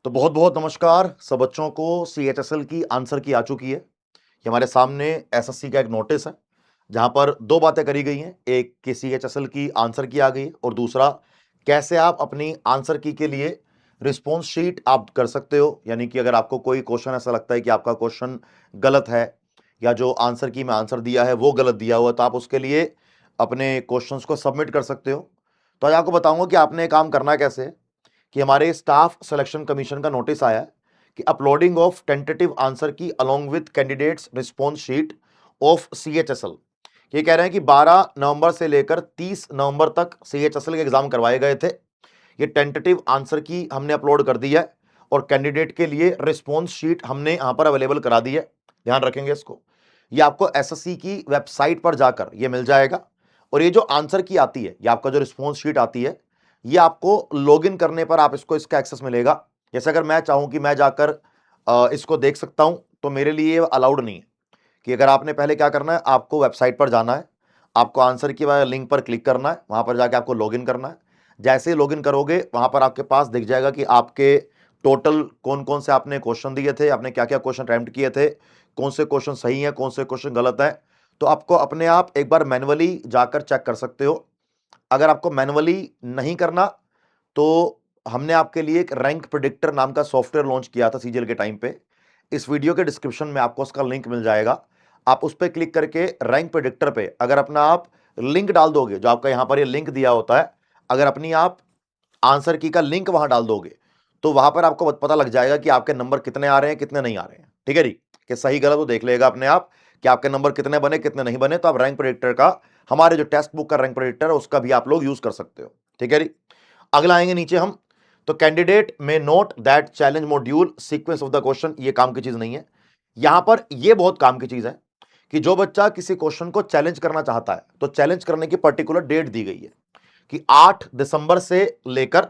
तो बहुत बहुत नमस्कार सब बच्चों को। CHSL की आंसर की आ चुकी है। ये हमारे सामने SSC का एक नोटिस है जहां पर दो बातें करी गई हैं। एक कि CHSL की आंसर की आ गई है और दूसरा कैसे आप अपनी आंसर की के लिए रिस्पॉन्स शीट आप कर सकते हो। यानी कि अगर आपको कोई क्वेश्चन ऐसा लगता है कि आपका क्वेश्चन गलत है या जो आंसर की में आंसर दिया है वो गलत दिया हुआ है, तो आप उसके लिए अपने क्वेश्चंस को सबमिट कर सकते हो। तो आज आपको बताऊंगा कि आपने ये काम करना कैसे है। कि हमारे स्टाफ सिलेक्शन कमीशन का नोटिस आया है कि अपलोडिंग ऑफ टेंटेटिव आंसर की along with candidates response sheet of CHSL। ये कह रहे हैं कि 12 नवंबर से लेकर 30 नवंबर तक CHSL के एग्जाम करवाए गए थे। ये टेंटेटिव आंसर की हमने अपलोड कर दी है और कैंडिडेट के लिए रिस्पॉन्स शीट हमने यहां पर अवेलेबल करा दी है। ध्यान रखेंगे इसको। ये आपको SSC की वेबसाइट पर जाकर ये मिल जाएगा। और ये जो आंसर की आती है, ये आपका जो रिस्पॉन्स शीट आती है, ये आपको लॉगिन करने पर आप इसको इसका एक्सेस मिलेगा। जैसे अगर मैं चाहूं कि मैं जाकर इसको देख सकता हूं, तो मेरे लिए अलाउड नहीं है। कि अगर आपने पहले क्या करना है, आपको वेबसाइट पर जाना है, आपको आंसर की वाले लिंक पर क्लिक करना है, वहां पर जाके आपको लॉगिन करना है। जैसे ही लॉगिन करोगे वहां पर आपके पास दिख जाएगा कि आपके टोटल कौन कौन से आपने क्वेश्चन दिए थे, आपने क्या क्या क्वेश्चन अटेम्प्ट किए थे, कौन से क्वेश्चन सही है, कौन से क्वेश्चन गलत है। तो आपको अपने आप एक बार मैनुअली जाकर चेक कर सकते हो। अगर आपको मैनुअली नहीं करना तो हमने आपके लिए एक रैंक प्रेडिक्टर नाम का सॉफ्टवेयर लॉन्च किया था CGL के टाइम पे। इस वीडियो के डिस्क्रिप्शन में आपको उसका लिंक मिल जाएगा। आप उस पर क्लिक करके रैंक प्रेडिक्टर पे अगर अपना आप लिंक डाल दोगे, जो आपका यहां पर ये लिंक दिया होता है, अगर अपनी आप आंसर की का लिंक वहां डाल दोगे तो वहां पर आपको पता लग जाएगा कि आपके नंबर कितने आ रहे हैं, कितने नहीं आ रहे हैं। ठीक है जी, कि सही गलत वो देख लेगा अपने आप कि आपके नंबर कितने बने, कितने नहीं बने। तो आप रैंक प्रेडिक्टर का, हमारे जो टेक्स्ट बुक का रैंक प्रेडिक्टर है, उसका भी आप लोग यूज कर सकते हो। ठीक है जी। अगला आएंगे नीचे हम। तो कैंडिडेट में note that challenge module sequence of the question, ये काम की चीज नहीं है। यहां पर ये बहुत काम की चीज है कि जो बच्चा किसी क्वेश्चन को चैलेंज करना चाहता है, तो चैलेंज करने की पर्टिकुलर डेट दी गई है कि 8 दिसंबर से लेकर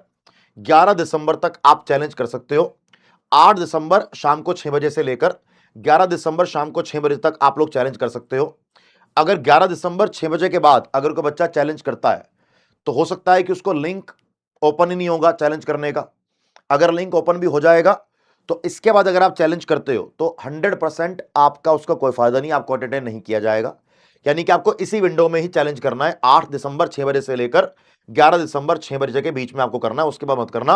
11 दिसंबर तक आप चैलेंज कर सकते हो। 8 दिसंबर शाम को 6 बजे से लेकर 11 दिसंबर शाम को 6 बजे तक आप लोग चैलेंज कर सकते हो। अगर 11 दिसंबर 6 बजे के बाद अगर कोई बच्चा चैलेंज करता है, तो हो सकता है कि उसको लिंक ओपन ही नहीं होगा चैलेंज करने का। अगर लिंक ओपन भी हो जाएगा तो इसके बाद अगर आप चैलेंज करते हो तो 100% आपका उसका कोई फायदा नहीं, आपको एंटरटेन नहीं किया जाएगा। यानी कि आपको इसी विंडो में ही चैलेंज करना है। 8 दिसंबर 6 बजे से लेकर 11 दिसंबर 6 बजे के बीच में आपको करना है, उसके बाद मत करना।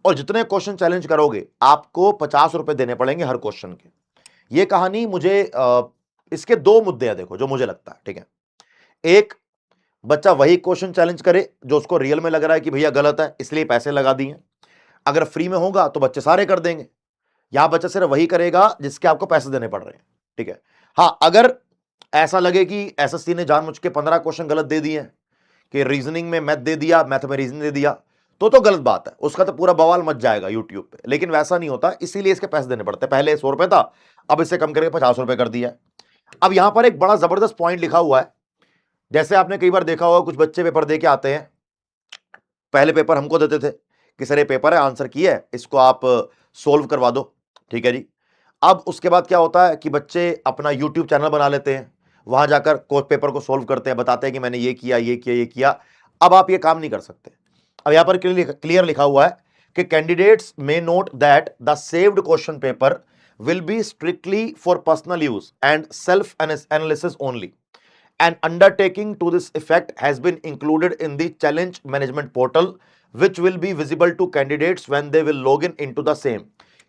और जितने क्वेश्चन चैलेंज करोगे आपको 50 रुपए देने पड़ेंगे हर क्वेश्चन के। ये कहानी मुझे इसके दो मुद्दे हैं, देखो, जो मुझे लगता है। ठीक है, एक, बच्चा वही क्वेश्चन चैलेंज करे जो उसको रियल में लग रहा है कि भैया गलत है, इसलिए पैसे लगा दिए। अगर फ्री में होगा तो बच्चे सारे कर देंगे। यहां बच्चा सिर्फ वही करेगा जिसके आपको पैसे देने पड़ रहे हैं। ठीक है। हाँ, अगर ऐसा लगे कि SSC ने जानबूझ के 15 क्वेश्चन गलत दे दिए हैं, कि रीजनिंग में मैथ दे दिया, मैथ में रीजनिंग दे दिया, तो गलत बात है, उसका तो पूरा बवाल मच जाएगा यूट्यूब पे। लेकिन वैसा नहीं होता, इसीलिए इसके पैसे देने पड़ते हैं। पहले 100 रुपए था, अब इसे कम करके 50 रुपए कर दिया है। अब यहां पर एक बड़ा जबरदस्त पॉइंट लिखा हुआ है। जैसे आपने कई बार देखा होगा, कुछ बच्चे पेपर दे के आते हैं, पहले पेपर हमको देते थे कि सर ये पेपर है, आंसर की है, इसको आप सोल्व करवा दो। ठीक है जी। अब उसके बाद क्या होता है कि बच्चे अपना यूट्यूब चैनल बना लेते हैं, वहां जाकर पेपर को सोल्व करते हैं, बताते हैं कि मैंने ये किया, ये किया, ये किया। अब आप ये काम नहीं कर सकते। अब यहां पर क्लियर लिखा हुआ है कि candidates may note that the saved question paper will be strictly for personal use and self analysis only. An undertaking to this effect has been included in the challenge management portal, which will be visible to candidates when they will log in into the same.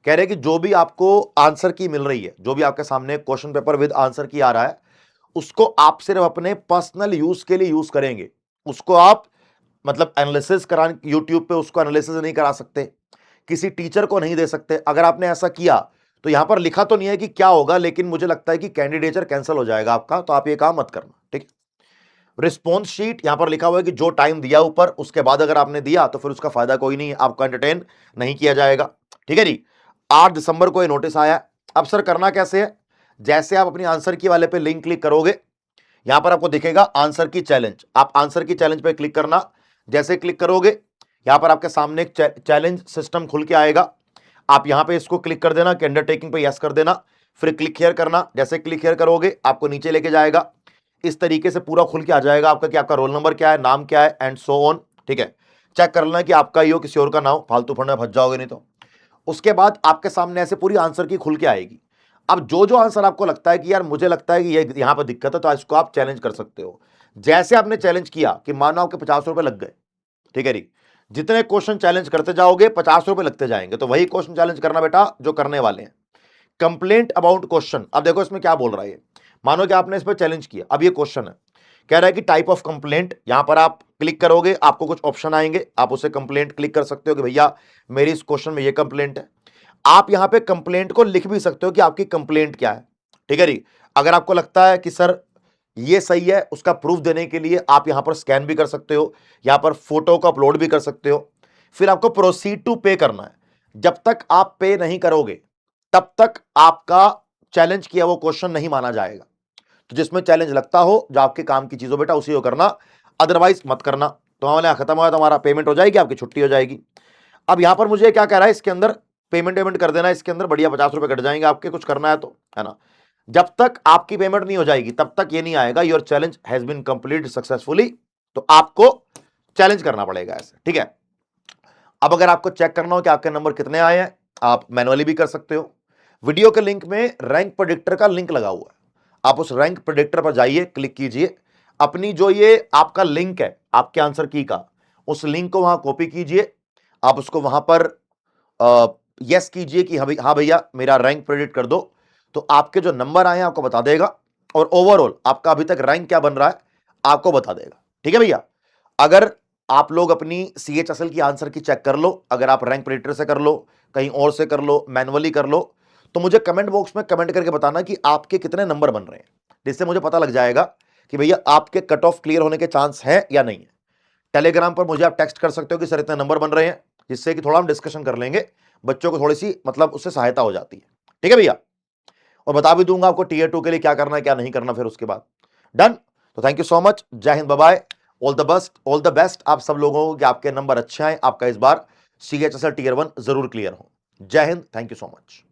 कह रहे हैं कि जो भी आपको answer की मिल रही है, जो भी आपके सामने क्वेश्चन पेपर विद आंसर की आ रहा है, उसको आप सिर्फ अपने पर्सनल यूज के लिए यूज करेंगे। उसको आप मतलब एनालिसिस करा, यूट्यूब पे उसको एनालिसिस नहीं करा सकते, किसी टीचर को नहीं दे सकते। अगर आपने ऐसा किया तो यहां पर लिखा तो नहीं है कि क्या होगा, लेकिन मुझे लगता है कि कैंडिडेचर कैंसिल हो जाएगा आपका, तो आप ये काम मत करना। ठीक है। रिस्पॉन्स शीट यहां पर लिखा हुआ है कि जो टाइम दिया ऊपर, उसके बाद अगर आपने दिया तो फिर उसका फायदा कोई नहीं है, आपको एंटरटेन नहीं किया जाएगा। ठीक है जी। 8 दिसंबर को ये नोटिस आया। अब सर करना कैसे है? जैसे आप अपनी आंसर की वाले पे लिंक क्लिक करोगे, यहां पर आपको दिखेगा आंसर की चैलेंज। आप आंसर की चैलेंज पे क्लिक करना। जैसे क्लिक करोगे, यहां पर आपके सामने एक चैलेंज सिस्टम खुल के आएगा। आप यहां पे इसको क्लिक कर देना, कि अंडरटेकिंग पे यस कर देना, फिर क्लिक हियर करना। जैसे क्लिक हियर करोगे आपको नीचे लेके जाएगा, इस तरीके से पूरा खुल के आ जाएगा आपका, कि आपका रोल नंबर क्या है, नाम क्या है, एंड सो ऑन। ठीक है। चेक कर लेना कि आपका ही हो, किसी और का ना हो, फालतू फंड में फंस जाओगे नहीं तो। उसके बाद आपके सामने ऐसे पूरी आंसर की खुल के आएगी। अब जो जो आंसर आपको लगता है कि यार मुझे लगता है कि ये यहां पर दिक्कत है, तो इसको आप चैलेंज कर सकते हो। जैसे आपने चैलेंज किया कि मानो आपके 50 रुपए लग गए, ठीक है जी, जितने क्वेश्चन चैलेंज करते जाओगे 50 रुपए लगते जाएंगे। तो वही क्वेश्चन चैलेंज करना बेटा जो करने वाले हैं। कंप्लेंट अबाउट क्वेश्चन, अब देखो इसमें क्या बोल रहा है। मानो कि आपने इस पर चैलेंज किया, अब ये क्वेश्चन है, कह रहा है कि टाइप ऑफ कंप्लेंट, यहां पर आप क्लिक करोगे आपको कुछ ऑप्शन आएंगे, आप उसे कंप्लेंट क्लिक कर सकते हो कि भैया मेरी इस क्वेश्चन में ये कंप्लेंट है। आप यहां पे कंप्लेंट को लिख भी सकते हो कि आपकी कंप्लेंट क्या है, ठीक है जी। अगर आपको लगता है कि सर ये सही है, उसका प्रूफ देने के लिए आप यहां पर स्कैन भी कर सकते हो, यहां पर फोटो को अपलोड भी कर सकते हो। फिर आपको प्रोसीड टू पे करना है। जब तक आप पे नहीं करोगे तब तक आपका चैलेंज किया वो क्वेश्चन नहीं माना जाएगा। तो जिसमें चैलेंज लगता हो, जो आपके काम की चीज हो बेटा, उसी को करना, अदरवाइज मत करना। तो हमारे खत्म हुआ, तुम्हारा पेमेंट हो जाएगी, आपकी छुट्टी हो जाएगी। अब यहां पर मुझे क्या कह रहा है, इसके अंदर पेमेंट कर देना, इसके अंदर बढ़िया 50 रुपए कट जाएंगे आपके, कुछ करना है तो, है ना। जब तक आपकी पेमेंट नहीं हो जाएगी तब तक ये नहीं आएगा your challenge has been complete successfully. तो आपको चैलेंज करना पड़ेगा ऐसे, ठीक है। अब अगर आपको चेक करना हो कि आपके नंबर कितने आए हैं, आप मैनुअली भी कर सकते हो। वीडियो के लिंक में रैंक प्रेडिक्टर का लिंक लगा हुआ है, आप उस रैंक प्रेडिक्टर पर जाइए, क्लिक कीजिए, अपनी जो ये आपका लिंक है आपके आंसर की का, उस लिंक को वहां कॉपी कीजिए, आप उसको वहां पर यस कीजिए कि हाँ भैया मेरा रैंक प्रेडिक्ट कर दो। तो आपके जो नंबर आए हैं आपको बता देगा, और ओवरऑल आपका अभी तक रैंक क्या बन रहा है आपको बता देगा, ठीक है भैया। अगर आप लोग अपनी CHSL की आंसर की चेक कर लो, अगर आप रैंक प्रेडिक्टर से कर लो, कहीं और से कर लो, मैनुअली कर लो, तो मुझे कमेंट बॉक्स में कमेंट करके बताना कि आपके कितने नंबर बन रहे हैं, जिससे मुझे पता लग जाएगा कि भैया आपके कट ऑफ क्लियर होने के चांस है या नहीं है। टेलीग्राम पर मुझे आप टेक्स्ट कर सकते हो कि सर इतने नंबर बन रहे हैं, जिससे कि थोड़ा हम डिस्कशन कर लेंगे, बच्चों को थोड़ी सी मतलब उससे सहायता हो जाती है, ठीक है भैया। और बता भी दूंगा आपको टीयर 2 के लिए क्या करना है क्या नहीं करना फिर उसके बाद। डन। तो थैंक यू सो मच, जय Hind, bye bye, all the best, all the best आप सब लोगों को कि आपके नंबर अच्छे आए, आपका इस बार CHSL टीयर 1 जरूर क्लियर हो। जय Hind, thank you so much.